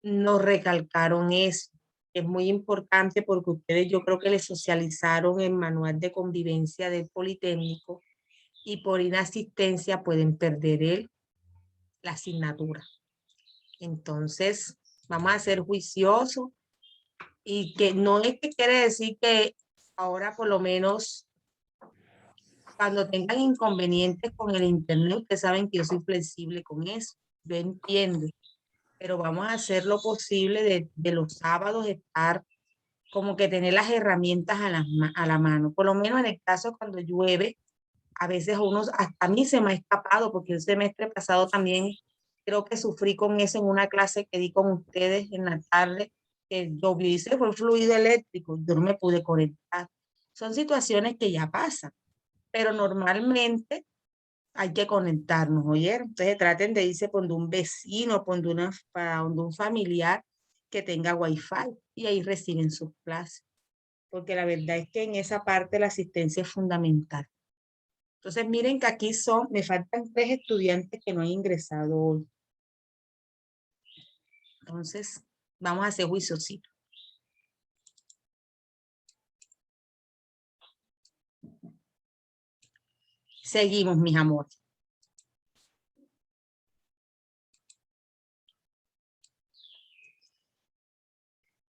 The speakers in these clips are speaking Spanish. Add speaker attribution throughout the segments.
Speaker 1: nos recalcaron eso. Es muy importante porque ustedes yo creo que les socializaron el manual de convivencia del Politécnico y por inasistencia pueden perder la asignatura. Entonces, vamos a ser juiciosos y que no es que quiere decir que ahora por lo menos cuando tengan inconvenientes con el internet, ustedes saben que yo soy flexible con eso, yo entiendo, pero vamos a hacer lo posible de los sábados estar como que tener las herramientas a la mano. Por lo menos en el caso cuando llueve, a veces hasta a mí se me ha escapado, porque el semestre pasado también creo que sufrí con eso en una clase que di con ustedes en la tarde, que llovió y se fue fluido eléctrico, yo no me pude conectar. Son situaciones que ya pasan, pero normalmente hay que conectarnos, oye. Entonces traten de irse por un vecino, para donde un familiar que tenga wifi y ahí reciben sus clases, porque la verdad es que en esa parte la asistencia es fundamental. Entonces miren que aquí me faltan 3 estudiantes que no han ingresado hoy. Entonces vamos a hacer juiciosito. Seguimos, mis amores.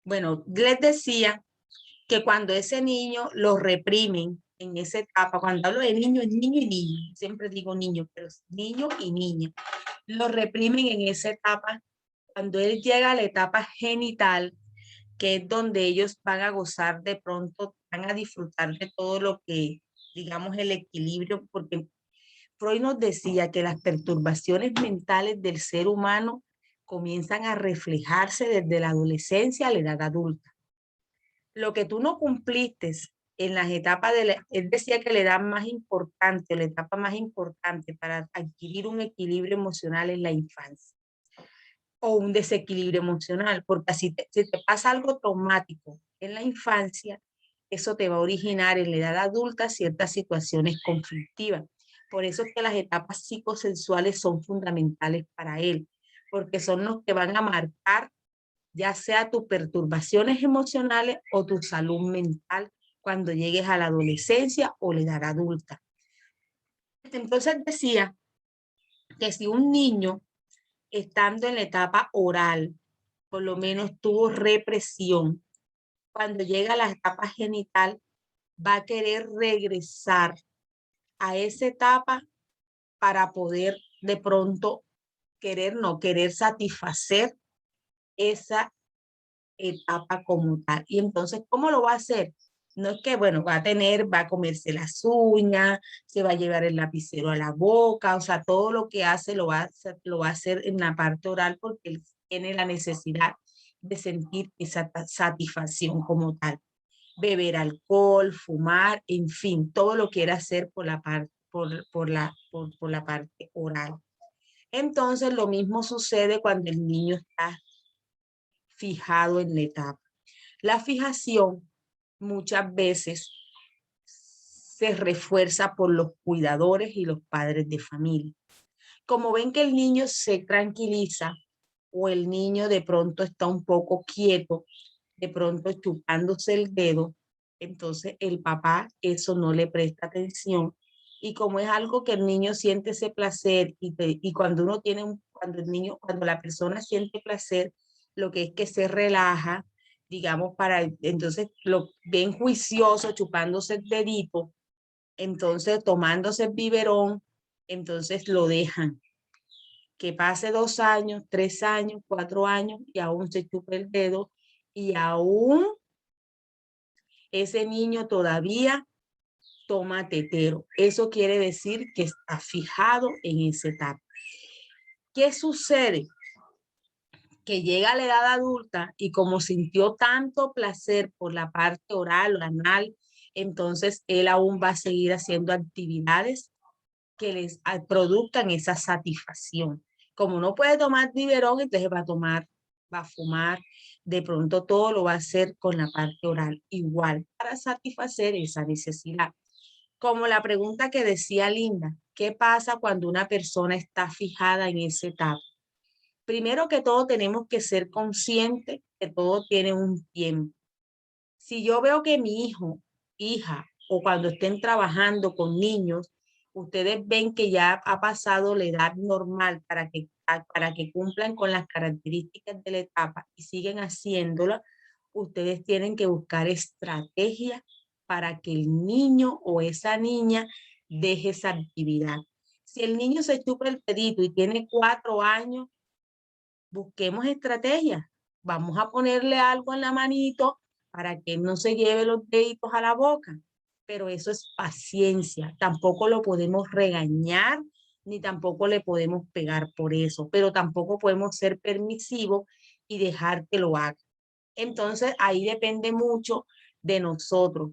Speaker 1: Bueno, les decía que cuando ese niño lo reprimen en esa etapa, cuando hablo de niño, es niño y niño, siempre digo niño, pero es niño y niña, lo reprimen en esa etapa, cuando él llega a la etapa genital, que es donde ellos van a gozar de pronto, van a disfrutar de todo lo que, digamos, el equilibrio, porque Freud nos decía que las perturbaciones mentales del ser humano comienzan a reflejarse desde la adolescencia a la edad adulta. Lo que tú no cumpliste en las etapas él decía que la edad más importante, la etapa más importante para adquirir un equilibrio emocional es la infancia o un desequilibrio emocional, porque si te pasa algo traumático en la infancia, eso te va a originar en la edad adulta ciertas situaciones conflictivas. Por eso es que las etapas psicosensuales son fundamentales para él, porque son los que van a marcar ya sea tus perturbaciones emocionales o tu salud mental cuando llegues a la adolescencia o la edad adulta. Entonces decía que si un niño estando en la etapa oral, por lo menos tuvo represión, cuando llega a la etapa genital, va a querer regresar a esa etapa para poder de pronto querer satisfacer esa etapa como tal. Y entonces, ¿cómo lo va a hacer? No es que, bueno, va a comerse las uñas, se va a llevar el lapicero a la boca, o sea, todo lo que hace lo va a hacer en la parte oral porque él tiene la necesidad de sentir esa satisfacción como tal. Beber alcohol, fumar, en fin, todo lo quiere hacer por la parte oral. Entonces, lo mismo sucede cuando el niño está fijado en la etapa. La fijación muchas veces se refuerza por los cuidadores y los padres de familia. Como ven que el niño se tranquiliza o el niño de pronto está un poco quieto, de pronto chupándose el dedo, entonces el papá eso no le presta atención. Y como es algo que el niño siente ese placer y cuando uno tiene, cuando la persona siente placer, lo que es que se relaja, digamos, entonces lo ven juicioso, chupándose el dedito, entonces tomándose el biberón, entonces lo dejan. Que pase 2 años, 3 años, 4 años y aún se chupa el dedo y aún ese niño todavía toma tetero. Eso quiere decir que está fijado en esa etapa. ¿Qué sucede? Que llega a la edad adulta y como sintió tanto placer por la parte oral o anal, entonces él aún va a seguir haciendo actividades que les produzcan esa satisfacción. Como no puede tomar biberón, entonces va a fumar, de pronto todo lo va a hacer con la parte oral, igual para satisfacer esa necesidad. Como la pregunta que decía Linda, ¿qué pasa cuando una persona está fijada en esa etapa? Primero que todo tenemos que ser conscientes que todo tiene un tiempo. Si yo veo que mi hijo, hija, o cuando estén trabajando con niños, ustedes ven que ya ha pasado la edad normal para que cumplan con las características de la etapa y siguen haciéndola, ustedes tienen que buscar estrategias para que el niño o esa niña deje esa actividad. Si el niño se chupa el dedito y tiene 4 años, busquemos estrategias. Vamos a ponerle algo en la manito para que no se lleve los deditos a la boca. Pero eso es paciencia. Tampoco lo podemos regañar, ni tampoco le podemos pegar por eso, pero tampoco podemos ser permisivos y dejar que lo haga. Entonces, ahí depende mucho de nosotros,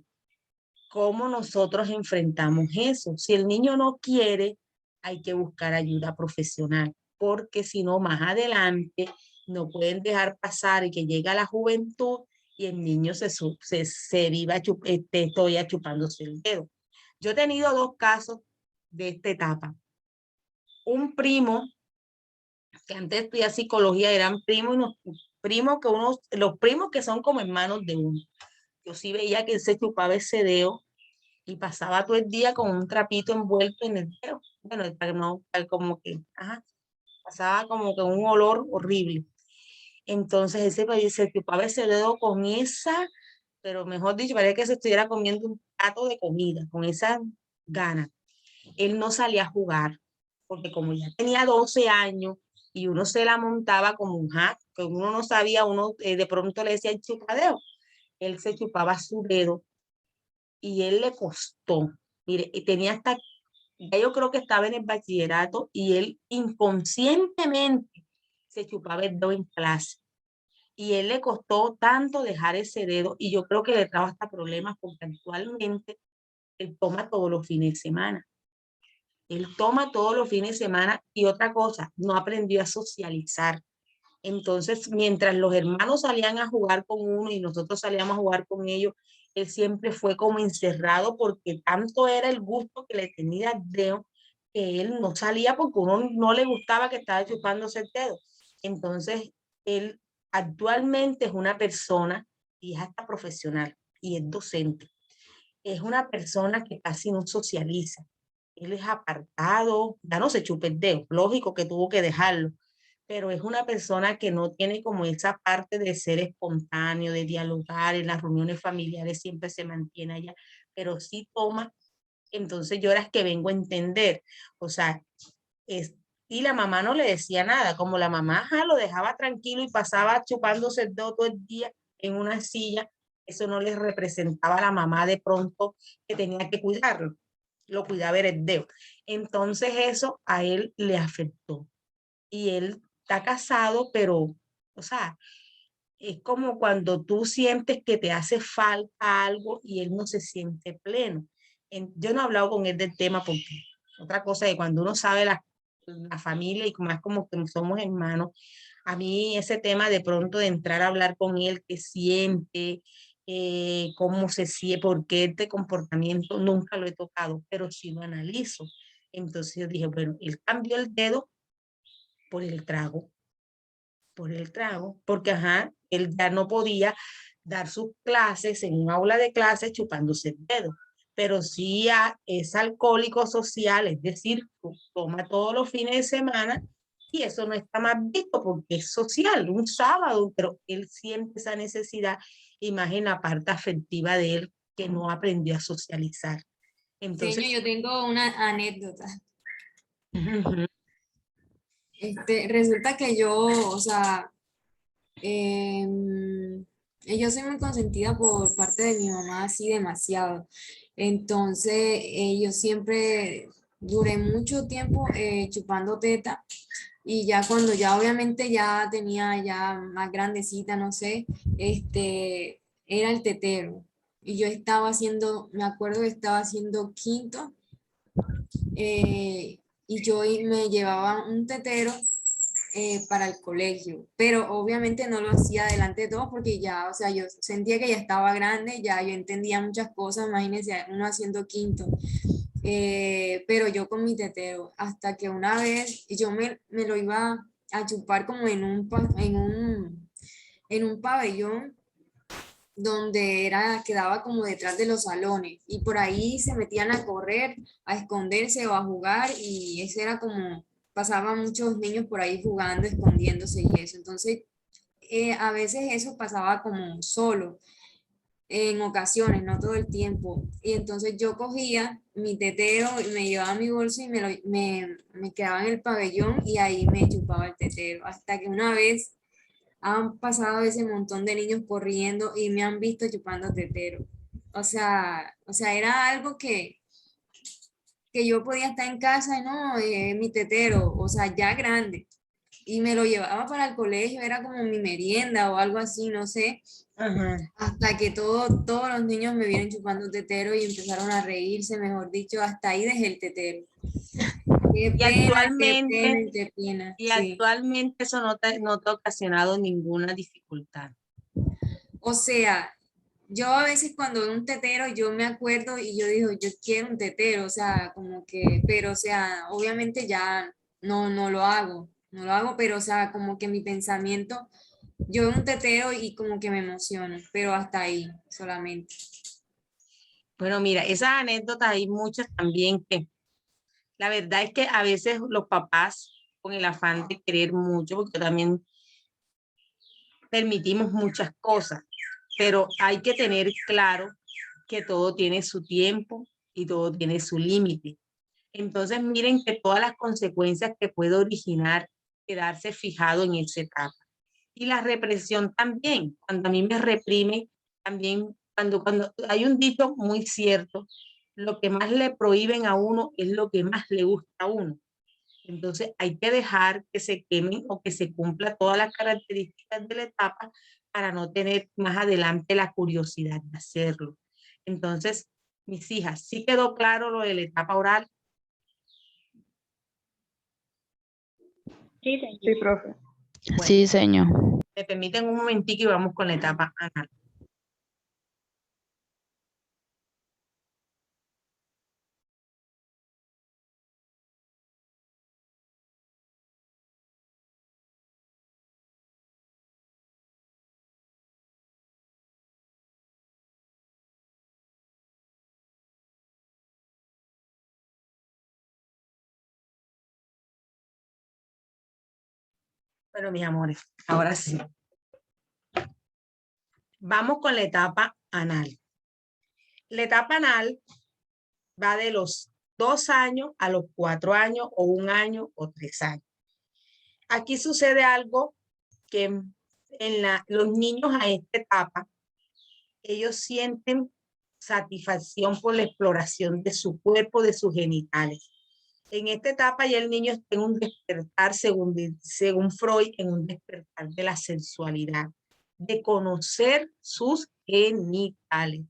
Speaker 1: cómo nosotros enfrentamos eso. Si el niño no quiere, hay que buscar ayuda profesional, porque si no, más adelante no pueden dejar pasar y que llega la juventud y el niño se viva todavía chupándose el dedo. Yo he tenido 2 casos de esta etapa. Un primo, que antes estudiaba psicología, eran primos que los primos que son como hermanos de uno. Yo sí veía que él se chupaba ese dedo y pasaba todo el día con un trapito envuelto en el dedo. Bueno, no, como que, ajá, pasaba como que un olor horrible. Entonces ese país se chupaba ese dedo con esa, pero mejor dicho, parecía que se estuviera comiendo un plato de comida, con esa gana. Él no salía a jugar, porque como ya tenía 12 años y uno se la montaba como un hack, que uno no sabía, uno de pronto le decía el chupadeo. Él se chupaba su dedo y él le costó. Mire, y tenía hasta, ya yo creo que estaba en el bachillerato y él inconscientemente se chupaba el dedo en clase. Y él le costó tanto dejar ese dedo y yo creo que le trajo hasta problemas porque actualmente él toma todos los fines de semana. Él toma todos los fines de semana y otra cosa, no aprendió a socializar. Entonces, mientras los hermanos salían a jugar con uno y nosotros salíamos a jugar con ellos, él siempre fue como encerrado porque tanto era el gusto que le tenía el dedo que él no salía porque uno no le gustaba que estaba chupándose el dedo. Entonces, él actualmente es una persona y es hasta profesional y es docente. Es una persona que casi no socializa. Él es apartado, ya no se chupa el dedo, lógico que tuvo que dejarlo, pero es una persona que no tiene como esa parte de ser espontáneo, de dialogar en las reuniones familiares, siempre se mantiene allá, pero sí toma. Entonces yo era que vengo a entender, o sea, es, y la mamá no le decía nada, como la mamá ajá, lo dejaba tranquilo y pasaba chupándose el dedo todo el día en una silla, eso no le representaba a la mamá de pronto que tenía que cuidarlo, lo cuidaba era el dedo. Entonces eso a él le afectó y él está casado, pero, o sea, es como cuando tú sientes que te hace falta algo y él no se siente pleno. Yo no he hablado con él del tema porque otra cosa es cuando uno sabe la familia y más como que somos hermanos, a mí ese tema de pronto de entrar a hablar con él, qué siente, cómo se siente, por qué este comportamiento, nunca lo he tocado, pero sí lo analizo. Entonces yo dije, bueno, él cambió el dedo por el trago, porque ajá, él ya no podía dar sus clases en un aula de clases chupándose el dedo, pero sí es alcohólico social, es decir, toma todos los fines de semana y eso no está más visto porque es social, un sábado, pero él siente esa necesidad, imagina la parte afectiva de él que no aprendió a socializar.
Speaker 2: Señor,
Speaker 1: Entonces,
Speaker 2: yo tengo una anécdota.
Speaker 1: ujú,
Speaker 2: Resulta que yo, o sea, yo soy muy consentida por parte de mi mamá, así demasiado. Entonces, yo siempre duré mucho tiempo chupando teta y ya cuando ya obviamente ya tenía ya más grandecita, no sé, era el tetero. Y yo estaba haciendo, me acuerdo que estaba haciendo quinto y me llevaba un tetero para el colegio, pero obviamente no lo hacía delante de todos porque ya, o sea, yo sentía que ya estaba grande, ya yo entendía muchas cosas, imagínense uno haciendo quinto, pero yo con mi tetero, hasta que una vez me lo iba a chupar como en un pabellón donde quedaba como detrás de los salones y por ahí se metían a correr, a esconderse o a jugar y ese era como, pasaban muchos niños por ahí jugando, escondiéndose y eso. Entonces, a veces eso pasaba como solo, en ocasiones, no todo el tiempo. Y entonces yo cogía mi tetero y me llevaba mi bolsa y me quedaba en el pabellón y ahí me chupaba el tetero. Hasta que una vez han pasado ese montón de niños corriendo y me han visto chupando tetero. O sea, era algo que yo podía estar en casa y no, mi tetero, o sea, ya grande. Y me lo llevaba para el colegio, era como mi merienda o algo así, no sé,
Speaker 1: Ajá.
Speaker 2: hasta que todos los niños me vieron chupando tetero y empezaron a reírse, mejor dicho, hasta ahí dejé el tetero.
Speaker 1: Y
Speaker 2: Qué pena,
Speaker 1: actualmente,
Speaker 2: y qué pena,
Speaker 1: y
Speaker 2: sí.
Speaker 1: actualmente eso no te ha ocasionado ninguna dificultad.
Speaker 2: O sea, yo a veces cuando veo un tetero, yo me acuerdo y yo digo, yo quiero un tetero, o sea, como que, pero o sea, obviamente ya no lo hago, no lo hago, pero o sea, como que mi pensamiento, yo veo un tetero y como que me emociono, pero hasta ahí solamente.
Speaker 1: Bueno, mira, esas anécdotas hay muchas también que la verdad es que a veces los papás con el afán de querer mucho, porque también permitimos muchas cosas, pero hay que tener claro que todo tiene su tiempo y todo tiene su límite. Entonces, miren que todas las consecuencias que puede originar quedarse fijado en esa etapa. Y la represión también, cuando a mí me reprime, también cuando hay un dicho muy cierto, lo que más le prohíben a uno es lo que más le gusta a uno. Entonces hay que dejar que se quemen o que se cumpla todas las características de la etapa para no tener más adelante la curiosidad de hacerlo. Entonces, mis hijas, sí quedó claro lo de la etapa oral.
Speaker 3: Sí, señor. Sí, profe.
Speaker 1: Bueno,
Speaker 4: Sí, señor.
Speaker 1: me permiten un momentico y vamos con la etapa anal. Bueno, mis amores, ahora sí. Vamos con la etapa anal. La etapa anal va de los 2 años a los 4 años o 1 año o 3 años. Aquí sucede algo que los niños a esta etapa, ellos sienten satisfacción por la exploración de su cuerpo, de sus genitales. En esta etapa ya el niño está en un despertar, según Freud, en un despertar de la sensualidad, de conocer sus genitales.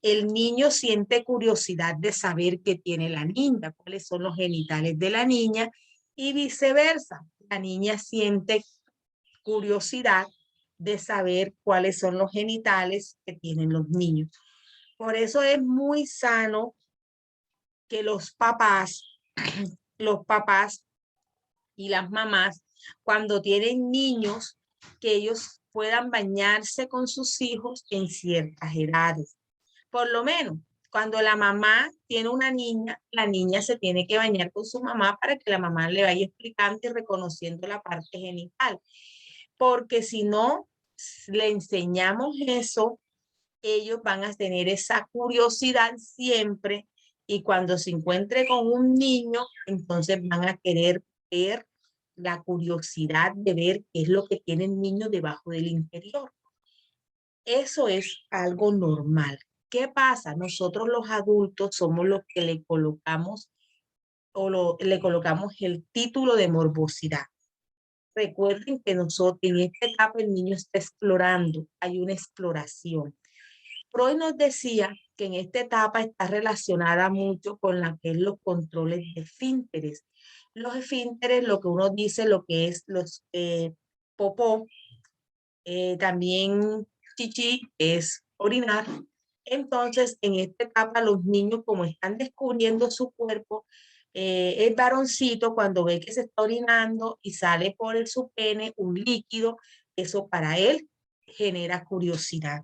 Speaker 1: El niño siente curiosidad de saber qué tiene la niña, cuáles son los genitales de la niña y viceversa. La niña siente curiosidad de saber cuáles son los genitales que tienen los niños. Por eso es muy sano que los papás y las mamás, cuando tienen niños, que ellos puedan bañarse con sus hijos en ciertas edades. Por lo menos, cuando la mamá tiene una niña, la niña se tiene que bañar con su mamá para que la mamá le vaya explicando y reconociendo la parte genital. Porque si no le enseñamos eso, ellos van a tener esa curiosidad siempre y cuando se encuentre con un niño, entonces van a querer ver la curiosidad de ver qué es lo que tiene el niño debajo del interior. Eso es algo normal. ¿Qué pasa? Nosotros los adultos somos los que le colocamos le colocamos el título de morbosidad. Recuerden que nosotros en esta etapa el niño está explorando, hay una exploración. Freud nos decía que en esta etapa está relacionada mucho con la que es los controles de esfínteres. Los esfínteres, lo que uno dice, lo que es los popó, también chichi es orinar. Entonces, en esta etapa los niños como están descubriendo su cuerpo, El varoncito cuando ve que se está orinando y sale por su pene un líquido, eso para él genera curiosidad.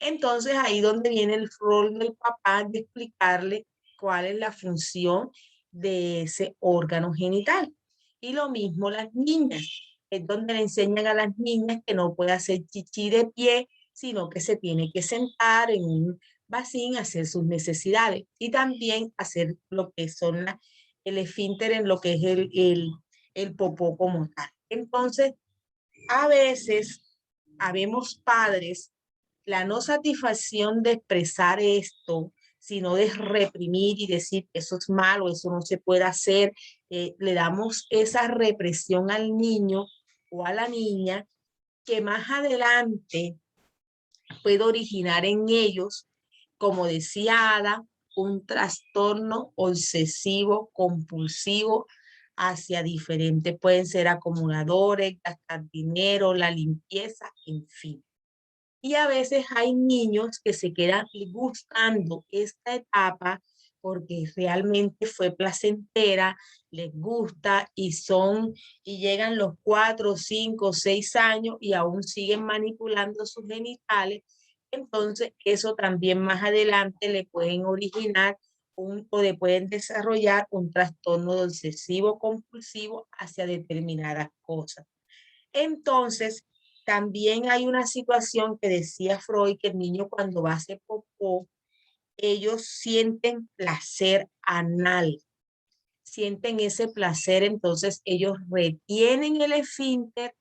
Speaker 1: Entonces ahí donde viene el rol del papá de explicarle cuál es la función de ese órgano genital. Y lo mismo las niñas, es donde le enseñan a las niñas que no puede hacer chichi de pie, sino que se tiene que sentar en un vacín a hacer sus necesidades y también hacer lo que son el esfínter en lo que es el popó como tal. Entonces, a veces habemos padres la no satisfacción de expresar esto, sino de reprimir y decir que eso es malo, eso no se puede hacer, le damos esa represión al niño o a la niña que más adelante puede originar en ellos, como decía Ada, un trastorno obsesivo compulsivo hacia diferentes, pueden ser acumuladores, gastar dinero, la limpieza, en fin. Y a veces hay niños que se quedan gustando esta etapa porque realmente fue placentera, les gusta y llegan los 4, 5, 6 años y aún siguen manipulando sus genitales. Entonces, eso también más adelante le pueden originar o le pueden desarrollar un trastorno obsesivo compulsivo hacia determinadas cosas. Entonces, también hay una situación que decía Freud, que el niño cuando va a hacer popó, ellos sienten placer anal, sienten ese placer, entonces ellos retienen el esfínter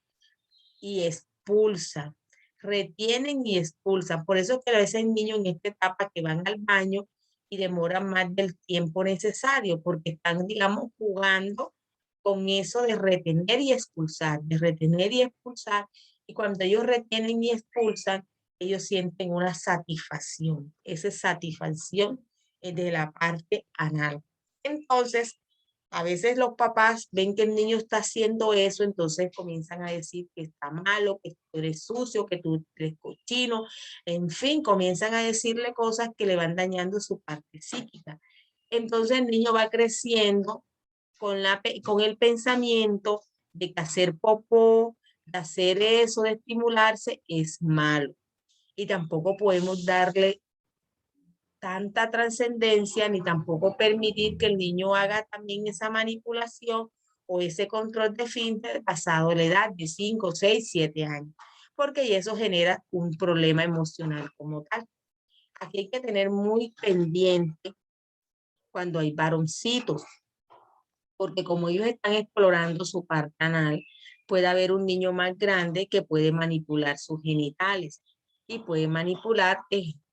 Speaker 1: y expulsan, retienen y expulsan. Por eso que a veces hay niños en esta etapa que van al baño y demoran más del tiempo necesario, porque están, digamos, jugando con eso de retener y expulsar, de retener y expulsar. Y cuando ellos retienen y expulsan, ellos sienten una satisfacción. Esa satisfacción es de la parte anal. Entonces, a veces los papás ven que el niño está haciendo eso, entonces comienzan a decir que está malo, que tú eres sucio, que tú eres cochino, en fin, comienzan a decirle cosas que le van dañando su parte psíquica. Entonces el niño va creciendo con el pensamiento de que hacer popó, de hacer eso, de estimularse, es malo. Y tampoco podemos darle tanta trascendencia ni tampoco permitir que el niño haga también esa manipulación o ese control de esfínter pasado la edad de 5, 6, 7 años, porque eso genera un problema emocional como tal. Aquí hay que tener muy pendiente cuando hay varoncitos, porque como ellos están explorando su parte anal, puede haber un niño más grande que puede manipular sus genitales y puede manipular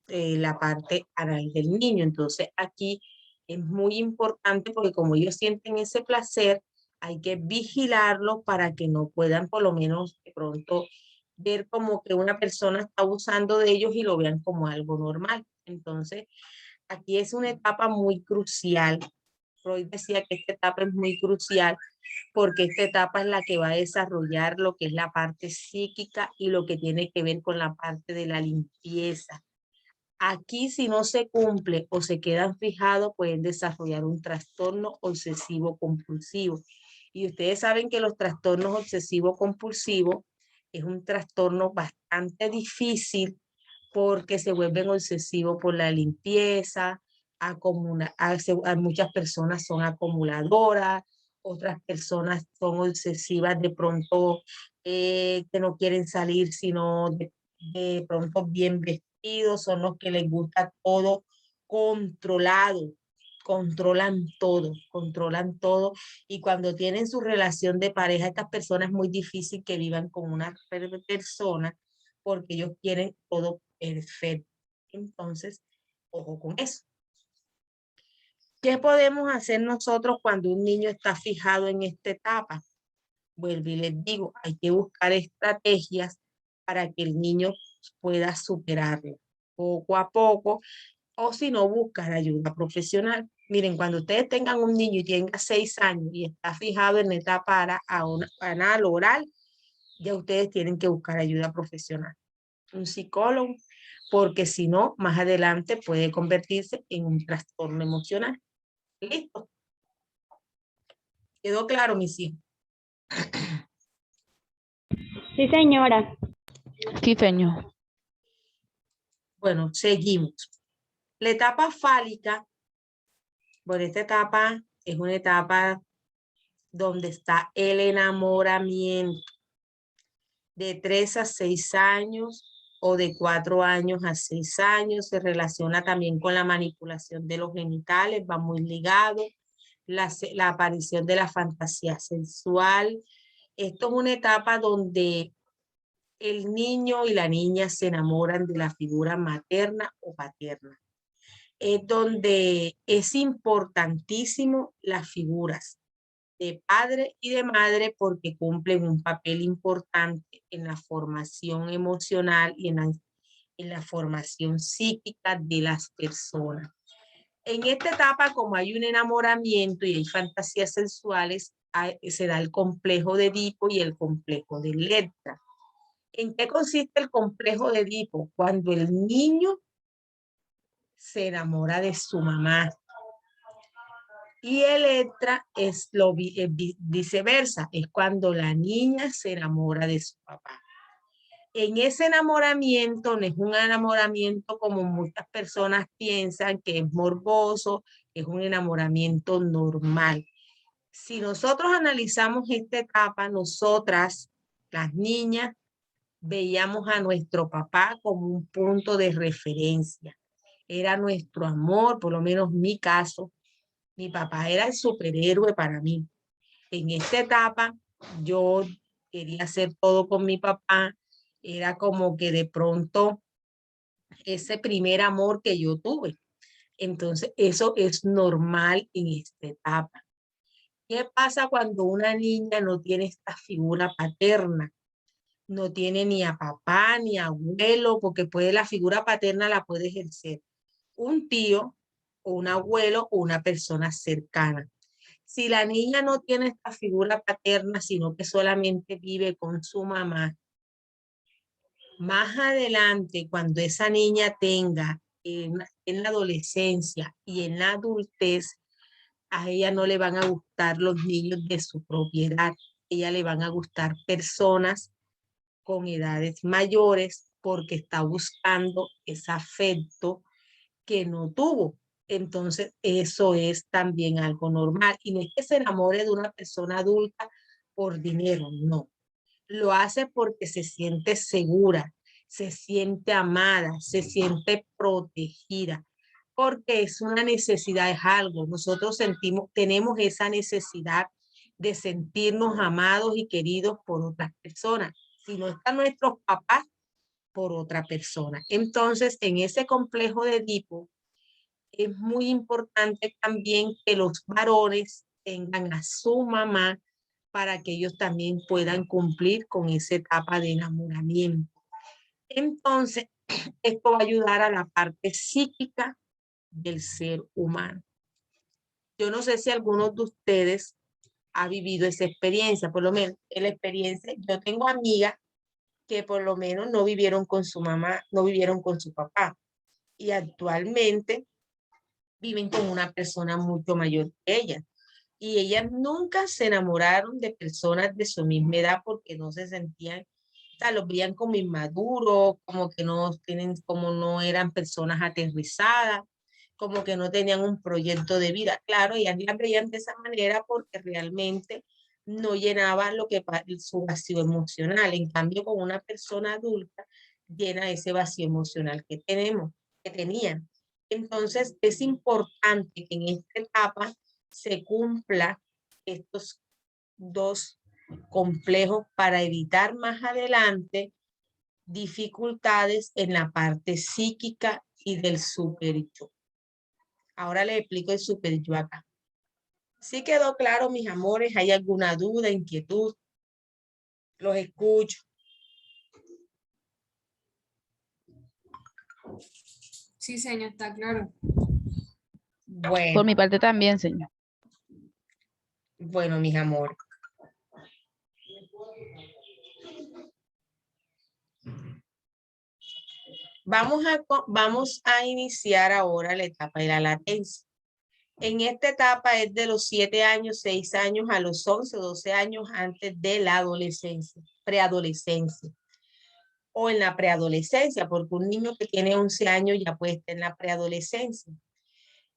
Speaker 1: la parte anal del niño. Entonces aquí es muy importante porque como ellos sienten ese placer, hay que vigilarlo para que no puedan por lo menos de pronto ver como que una persona está abusando de ellos y lo vean como algo normal. Entonces, aquí es una etapa muy crucial. Freud decía que esta etapa es muy crucial porque esta etapa es la que va a desarrollar lo que es la parte psíquica y lo que tiene que ver con la parte de la limpieza. Aquí si no se cumple o se quedan fijados pueden desarrollar un trastorno obsesivo compulsivo. Y ustedes saben que los trastornos obsesivo compulsivos es un trastorno bastante difícil porque se vuelven obsesivos por la limpieza, muchas personas son acumuladoras, otras personas son obsesivas de pronto que no quieren salir sino de pronto bien vestidos, son los que les gusta todo controlado, controlan todo y cuando tienen su relación de pareja, estas personas es muy difícil que vivan con una persona porque ellos quieren todo perfecto. Entonces, ojo con eso. ¿Qué podemos hacer nosotros cuando un niño está fijado en esta etapa? Vuelvo y les digo, hay que buscar estrategias para que el niño pueda superarlo poco a poco, o si no, buscar ayuda profesional. Miren, cuando ustedes tengan un niño y tenga 6 años y está fijado en la etapa anal oral, ya ustedes tienen que buscar ayuda profesional, un psicólogo, porque si no, más adelante puede convertirse en un trastorno emocional. Listo. ¿Quedó claro, mis hijos?
Speaker 3: Sí, señora.
Speaker 4: Sí, señor.
Speaker 1: Bueno, seguimos. La etapa fálica, bueno, esta etapa es una etapa donde está el enamoramiento de 3 a 6 años o de 4 años a 6 años. Se relaciona también con la manipulación de los genitales, va muy ligado. La aparición de la fantasía sensual. Esto es una etapa donde el niño y la niña se enamoran de la figura materna o paterna. Es donde es importantísimo las figuras de padre y de madre porque cumplen un papel importante en la formación emocional y en la formación psíquica de las personas. En esta etapa, como hay un enamoramiento y hay fantasías sensuales, se da el complejo de Edipo y el complejo de Electra. ¿En qué consiste el complejo de Edipo? Cuando el niño se enamora de su mamá. Y Electra es viceversa, es cuando la niña se enamora de su papá. En ese enamoramiento no es un enamoramiento como muchas personas piensan que es morboso, es un enamoramiento normal. Si nosotros analizamos esta etapa, nosotras, las niñas, veíamos a nuestro papá como un punto de referencia. Era nuestro amor, por lo menos mi caso. Mi papá era el superhéroe para mí. En esta etapa yo quería hacer todo con mi papá. Era como que de pronto ese primer amor que yo tuve. Entonces eso es normal en esta etapa. ¿Qué pasa cuando una niña no tiene esta figura paterna? No tiene ni a papá ni a abuelo, porque la figura paterna la puede ejercer un tío o un abuelo o una persona cercana. Si la niña no tiene esta figura paterna, sino que solamente vive con su mamá, más adelante, cuando esa niña tenga en la adolescencia y en la adultez, a ella no le van a gustar los niños de su propiedad, a ella le van a gustar personas con edades mayores porque está buscando ese afecto que no tuvo. Entonces, eso es también algo normal. Y no es que se enamore de una persona adulta por dinero, no. Lo hace porque se siente segura, se siente amada, se siente protegida, porque es una necesidad, es algo. Nosotros tenemos esa necesidad de sentirnos amados y queridos por otras personas. Si no están nuestros papás, por otra persona. Entonces, en ese complejo de Edipo, es muy importante también que los varones tengan a su mamá para que ellos también puedan cumplir con esa etapa de enamoramiento. Entonces, esto va a ayudar a la parte psíquica del ser humano. Yo no sé si alguno de ustedes ha vivido esa experiencia, por lo menos en la experiencia, yo tengo amigas que por lo menos no vivieron con su mamá, no vivieron con su papá y actualmente viven con una persona mucho mayor que ellas. Y ellas nunca se enamoraron de personas de su misma edad porque no se sentían, o sea, los veían como inmaduros, como que no tienen, como no eran personas aterrizadas, como que no tenían un proyecto de vida. Claro, ellas las veían de esa manera porque realmente no llenaban lo que su vacío emocional. En cambio, con una persona adulta llena ese vacío emocional que tenemos, que tenían. Entonces, es importante que en esta etapa se cumpla estos dos complejos para evitar más adelante dificultades en la parte psíquica y del super yo. Ahora les explico el super yo acá. ¿Sí quedó claro, mis amores? ¿Hay alguna duda, inquietud? Los escucho.
Speaker 2: Sí, señor, está claro.
Speaker 4: Por mi
Speaker 1: Bueno,
Speaker 4: parte también, señor.
Speaker 1: bueno, mis amores. Vamos a iniciar ahora la etapa de la latencia. En esta etapa es de los 7 años, 6 años a los 11, 12 años antes de la adolescencia, preadolescencia. O en la preadolescencia, porque un niño que tiene 11 años ya puede estar en la preadolescencia.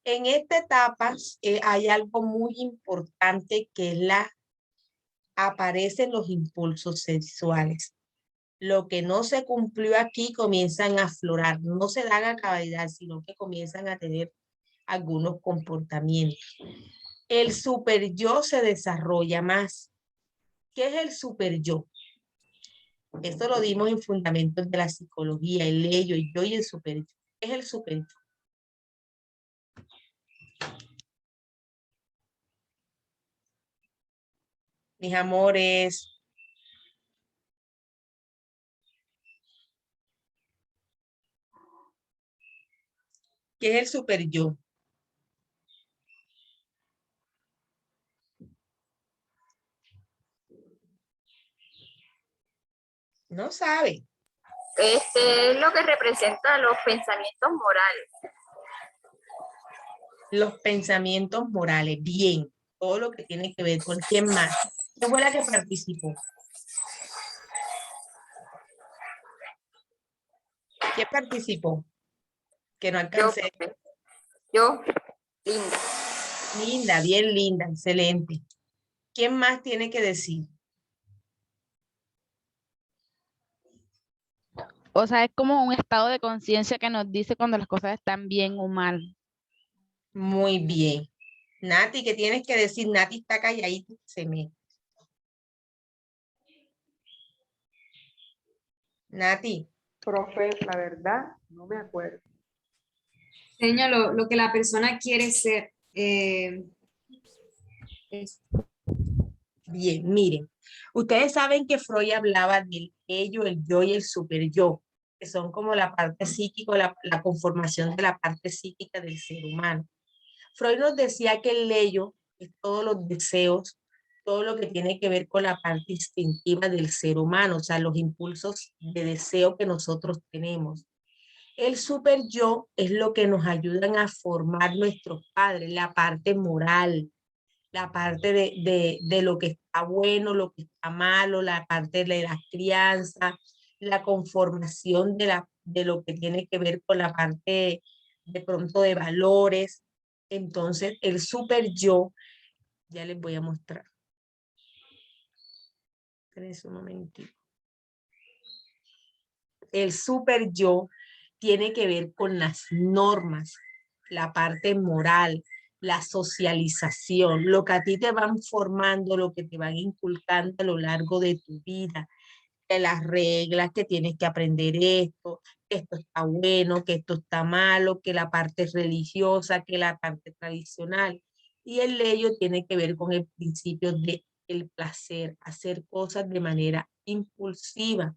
Speaker 1: En esta etapa hay algo muy importante que es aparecen los impulsos sexuales. Lo que no se cumplió aquí comienzan a aflorar, no se dan a cabalidad, sino que comienzan a tener algunos comportamientos. El super yo se desarrolla más. ¿Qué es el super yo? Esto lo dimos en Fundamentos de la Psicología, el ello, el yo y el super yo. ¿Qué es el super yo? Mis amores. ¿Qué es el super yo? No sabe.
Speaker 5: Es lo que representa los pensamientos morales.
Speaker 1: Los pensamientos morales. Bien. Todo lo que tiene que ver con quién más. ¿Quién fue la que participó? ¿Quién participó? Que no alcancé.
Speaker 5: Yo, Linda.
Speaker 1: Linda, bien linda, excelente. ¿Quién más tiene que decir?
Speaker 4: O sea, es como un estado de conciencia que nos dice cuando las cosas están bien o mal.
Speaker 1: Muy bien. Nati, ¿qué tienes que decir? Nati está calladita, se me. Nati.
Speaker 6: Profe, la verdad, no me acuerdo.
Speaker 2: Señor, lo que la persona quiere ser.
Speaker 1: Bien, miren. Ustedes saben que Freud hablaba del ello, el yo y el super yo, que son como la parte psíquica, la conformación de la parte psíquica del ser humano. Freud nos decía que el ello es todos los deseos, todo lo que tiene que ver con la parte instintiva del ser humano, o sea, los impulsos de deseo que nosotros tenemos. El super yo es lo que nos ayudan a formar nuestros padres, la parte moral, la parte de lo que está bueno, lo que está malo, la parte de la crianza, la conformación de lo que tiene que ver con la parte de pronto de valores. Entonces, el super yo, ya les voy a mostrar. Espérense un momentito. El super yo tiene que ver con las normas, la parte moral, la socialización, lo que a ti te van formando, lo que te van inculcando a lo largo de tu vida, de las reglas, que tienes que aprender esto, que esto está bueno, que esto está malo, que la parte religiosa, que la parte tradicional. Y el ello tiene que ver con el principio de el placer, hacer cosas de manera impulsiva.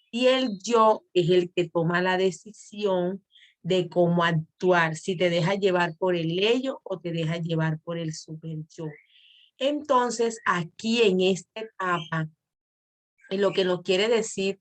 Speaker 1: Y el yo es el que toma la decisión de cómo actuar, si te deja llevar por el ello o te deja llevar por el super yo. Entonces, aquí en esta etapa, lo que nos quiere decir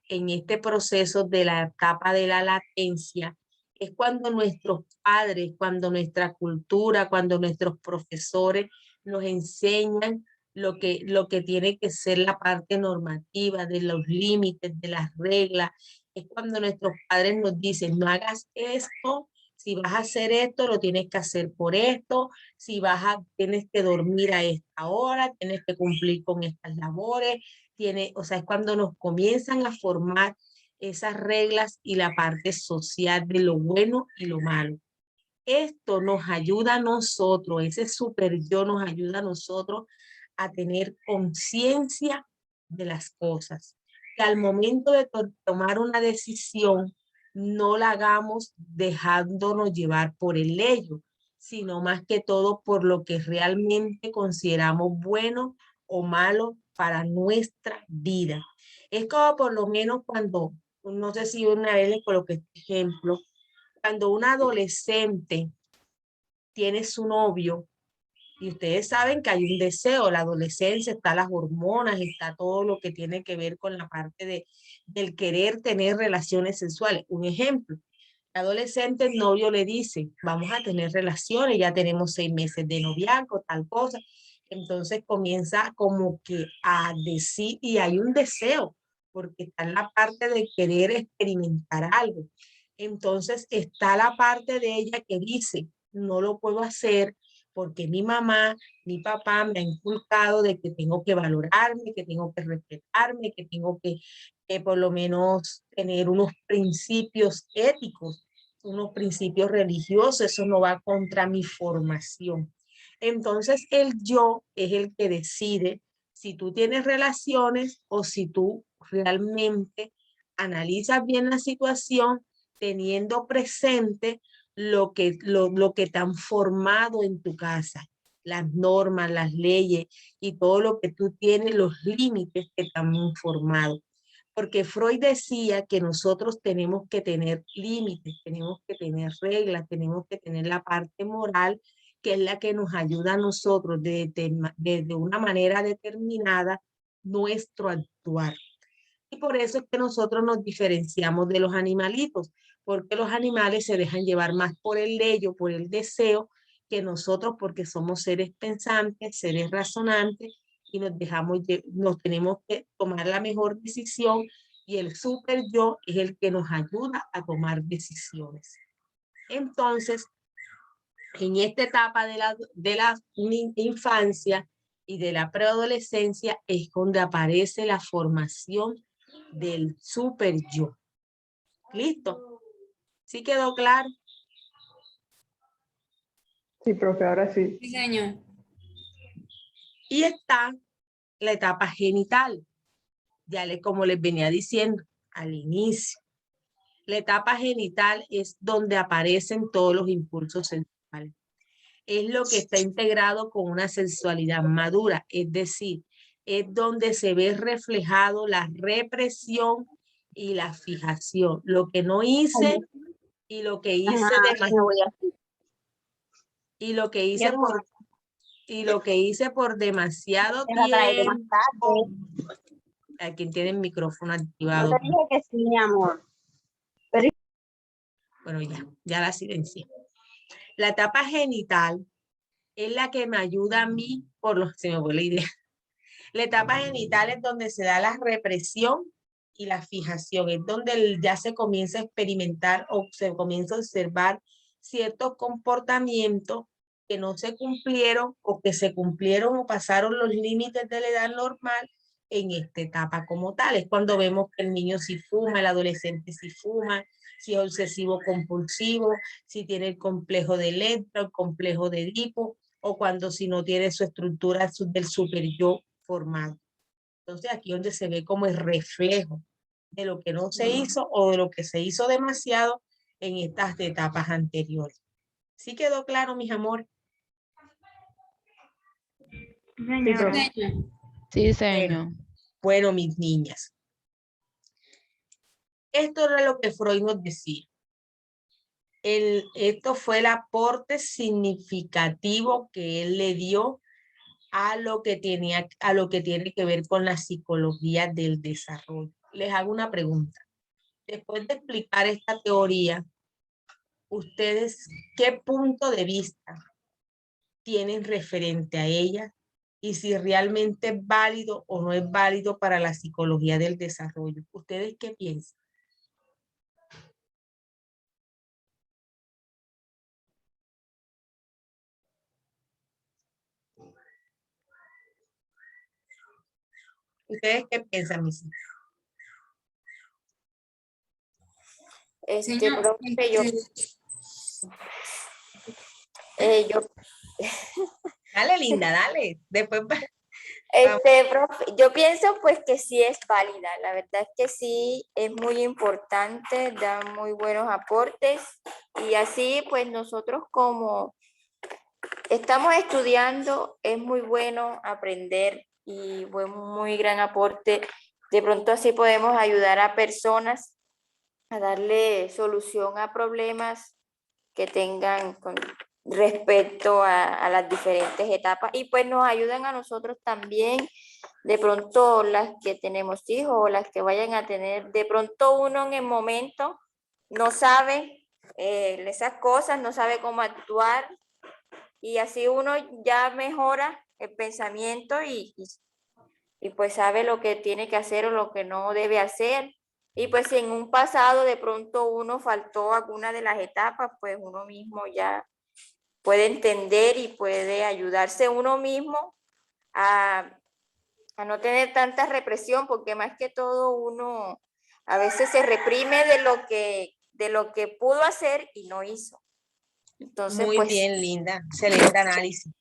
Speaker 1: en este proceso de la etapa de la latencia, es cuando nuestros padres, cuando nuestra cultura, cuando nuestros profesores nos enseñan lo que tiene que ser la parte normativa de los límites, de las reglas. Es cuando nuestros padres nos dicen, no hagas esto, si vas a hacer esto, lo tienes que hacer por esto, si tienes que dormir a esta hora, tienes que cumplir con estas labores, o sea, es cuando nos comienzan a formar esas reglas y la parte social de lo bueno y lo malo. Esto nos ayuda a nosotros, ese super yo nos ayuda a nosotros a tener conciencia de las cosas. Que al momento de tomar una decisión, no la hagamos dejándonos llevar por el ello, sino más que todo por lo que realmente consideramos bueno o malo para nuestra vida. Es como por lo menos cuando, no sé si una vez les coloqué este ejemplo, cuando un adolescente tiene su novio, y ustedes saben que hay un deseo, la adolescencia, está las hormonas, está todo lo que tiene que ver con la parte del querer tener relaciones sexuales. Un ejemplo, Adolescente, el novio le dice, vamos a tener relaciones, ya tenemos 6 meses de noviazgo, tal cosa. Entonces comienza como que a decir, y hay un deseo, porque está en la parte de querer experimentar algo. Entonces está la parte de ella que dice, no lo puedo hacer porque mi mamá, mi papá me ha inculcado de que tengo que valorarme, que tengo que respetarme, que tengo que por lo menos tener unos principios éticos, unos principios religiosos, eso no va contra mi formación. Entonces el yo es el que decide si tú tienes relaciones o si tú realmente analizas bien la situación teniendo presente lo que te han formado en tu casa, las normas, las leyes y todo lo que tú tienes, los límites que te han formado. Porque Freud decía que nosotros tenemos que tener límites, tenemos que tener reglas, tenemos que tener la parte moral, que es la que nos ayuda a nosotros de una manera determinada nuestro actuar. Y por eso es que nosotros nos diferenciamos de los animalitos, porque los animales se dejan llevar más por el lello, por el deseo, que nosotros porque somos seres pensantes, seres razonantes, y nos tenemos que tomar la mejor decisión, y el super yo es el que nos ayuda a tomar decisiones. Entonces, en esta etapa de la infancia y de la preadolescencia es donde aparece la formación del super yo. ¿Listo? ¿Sí quedó claro?
Speaker 6: Sí, profe, ahora sí.
Speaker 2: Sí, señor.
Speaker 1: Y está la etapa genital. Como les venía diciendo al inicio. La etapa genital es donde aparecen todos los impulsos sexuales. Es lo que está integrado con una sexualidad madura, es decir, es donde se ve reflejado la represión y la fijación. Lo que no hice y lo que hice por demasiado tiempo. A quien tiene el micrófono activado.
Speaker 3: No te dije que sí, mi amor.
Speaker 1: Bueno, ya la silencié. La etapa genital es la que me ayuda a mí, se me fue la idea. La etapa genital es donde se da la represión y la fijación, es donde ya se comienza a experimentar o se comienza a observar ciertos comportamientos que no se cumplieron o que se cumplieron o pasaron los límites de la edad normal en esta etapa como tal. Es cuando vemos que el niño sí fuma, el adolescente sí fuma, si es obsesivo compulsivo, si tiene el complejo de Electra, el complejo de Edipo, o cuando si no tiene su estructura del super yo formado. Entonces aquí es donde se ve como el reflejo de lo que no se hizo o de lo que se hizo demasiado en estas etapas anteriores. ¿Sí quedó claro, mis amores?
Speaker 6: Sí,
Speaker 3: Señor.
Speaker 6: profe.
Speaker 4: Sí, señor.
Speaker 1: Bueno, mis niñas. Esto era lo que Freud nos decía. Esto fue el aporte significativo que él le dio a lo que tiene que ver con la psicología del desarrollo. Les hago una pregunta. Después de explicar esta teoría, ¿ustedes qué punto de vista tienen referente a ella? Y si realmente es válido o no es válido para la psicología del desarrollo. ¿Ustedes qué piensan? ¿Ustedes qué piensan, mis hijos?
Speaker 2: Señor,
Speaker 5: Profe, yo
Speaker 1: Dale, linda, dale. Después
Speaker 5: profe, yo pienso pues que sí es válida, la verdad es que sí es muy importante, da muy buenos aportes y así pues nosotros como estamos estudiando es muy bueno aprender y fue muy gran aporte, de pronto así podemos ayudar a personas a darle solución a problemas que tengan con respecto a las diferentes etapas y pues nos ayudan a nosotros también, de pronto las que tenemos hijos o las que vayan a tener, de pronto uno en el momento no sabe esas cosas, no sabe cómo actuar y así uno ya mejora el pensamiento y pues sabe lo que tiene que hacer o lo que no debe hacer. Y pues si en un pasado de pronto uno faltó alguna de las etapas, pues uno mismo ya puede entender y puede ayudarse uno mismo a no tener tanta represión, porque más que todo uno a veces se reprime de lo que pudo hacer y no hizo. Entonces,
Speaker 1: Muy
Speaker 5: pues
Speaker 1: bien, Linda. Excelente análisis.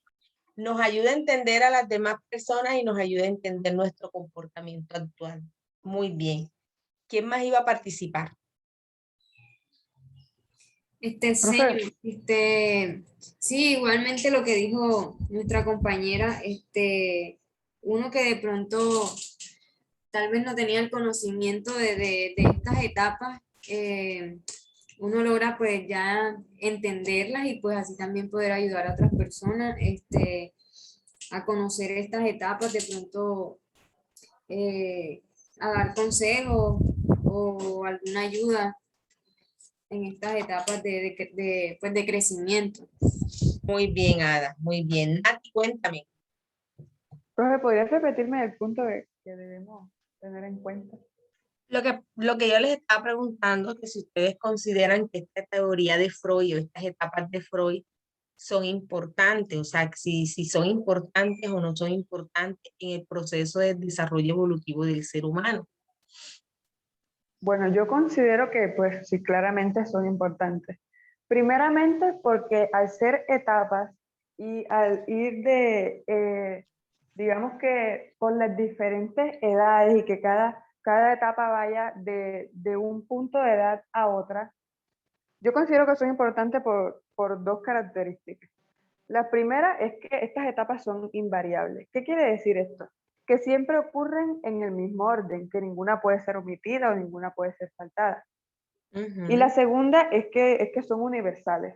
Speaker 1: Nos ayuda a entender a las demás personas y nos ayuda a entender nuestro comportamiento actual. Muy bien. ¿Quién más iba a participar?
Speaker 2: Señor,
Speaker 6: Profe.
Speaker 2: sí, igualmente lo que dijo nuestra compañera, uno que de pronto tal vez no tenía el conocimiento de estas etapas, uno logra pues ya entenderlas y pues así también poder ayudar a otras personas, a conocer estas etapas, de pronto a dar consejos o alguna ayuda en estas etapas pues, de crecimiento.
Speaker 1: Muy bien, Ada. Muy bien. Nati, cuéntame.
Speaker 6: Profe, ¿podrías repetirme el punto que debemos tener en cuenta?
Speaker 1: Lo que yo les estaba preguntando, que si ustedes consideran que esta teoría de Freud o estas etapas de Freud son importantes, o sea, si son importantes o no son importantes en el proceso de desarrollo evolutivo del ser humano.
Speaker 6: Bueno, yo considero que pues sí, claramente son importantes. Primeramente porque al ser etapas y al ir digamos que por las diferentes edades y que cada etapa vaya de un punto de edad a otra, yo considero que son importantes por dos características. La primera es que estas etapas son invariables. ¿Qué quiere decir esto? Que siempre ocurren en el mismo orden, que ninguna puede ser omitida o ninguna puede ser faltada. Y la segunda es que son universales.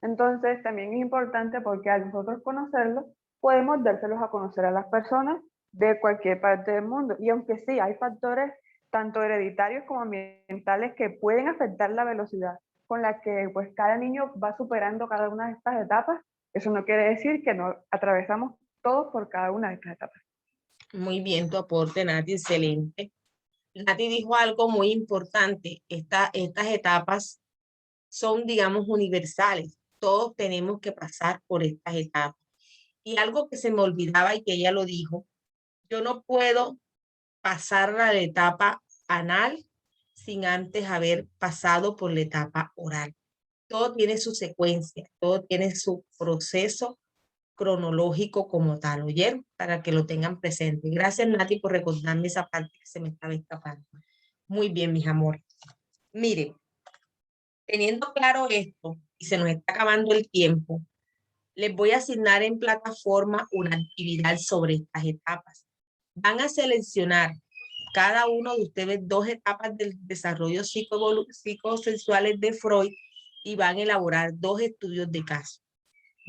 Speaker 6: Entonces también es importante porque al nosotros conocerlos, podemos dárselos a conocer a las personas de cualquier parte del mundo. Y aunque sí, hay factores tanto hereditarios como ambientales que pueden afectar la velocidad con la que pues, cada niño va superando cada una de estas etapas, eso no quiere decir que no atravesamos todos por cada una de estas etapas.
Speaker 1: Muy bien, tu aporte, Nati, excelente. Nati dijo algo muy importante. Estas etapas son, digamos, universales. Todos tenemos que pasar por estas etapas. Y algo que se me olvidaba y que ella lo dijo, yo no puedo pasar la etapa anal sin antes haber pasado por la etapa oral. Todo tiene su secuencia, todo tiene su proceso cronológico como tal, ¿oyeron? Para que lo tengan presente. Gracias, Nati, por recordarme esa parte que se me estaba escapando. Muy bien, mis amores. Miren, teniendo claro esto y se nos está acabando el tiempo, les voy a asignar en plataforma una actividad sobre estas etapas. Van a seleccionar cada uno de ustedes 2 etapas del desarrollo psicosexuales de Freud y van a elaborar 2 estudios de caso.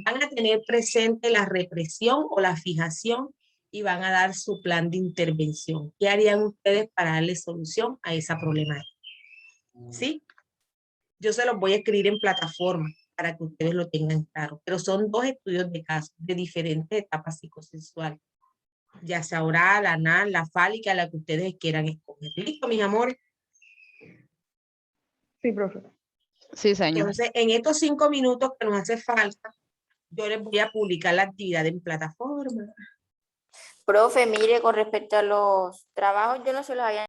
Speaker 1: Van a tener presente la represión o la fijación y van a dar su plan de intervención. ¿Qué harían ustedes para darle solución a esa problemática? ¿Sí? Yo se los voy a escribir en plataforma para que ustedes lo tengan claro, pero son 2 estudios de caso de diferentes etapas psicosexuales, ya sea oral, anal, la fálica, la que ustedes quieran escoger. ¿Listo, mis amores?
Speaker 6: Sí, profe.
Speaker 4: Sí, señor.
Speaker 1: Entonces, en estos 5 minutos que nos hace falta, yo les voy a publicar la actividad en plataforma.
Speaker 5: profe, mire, con respecto a los trabajos, yo no se los había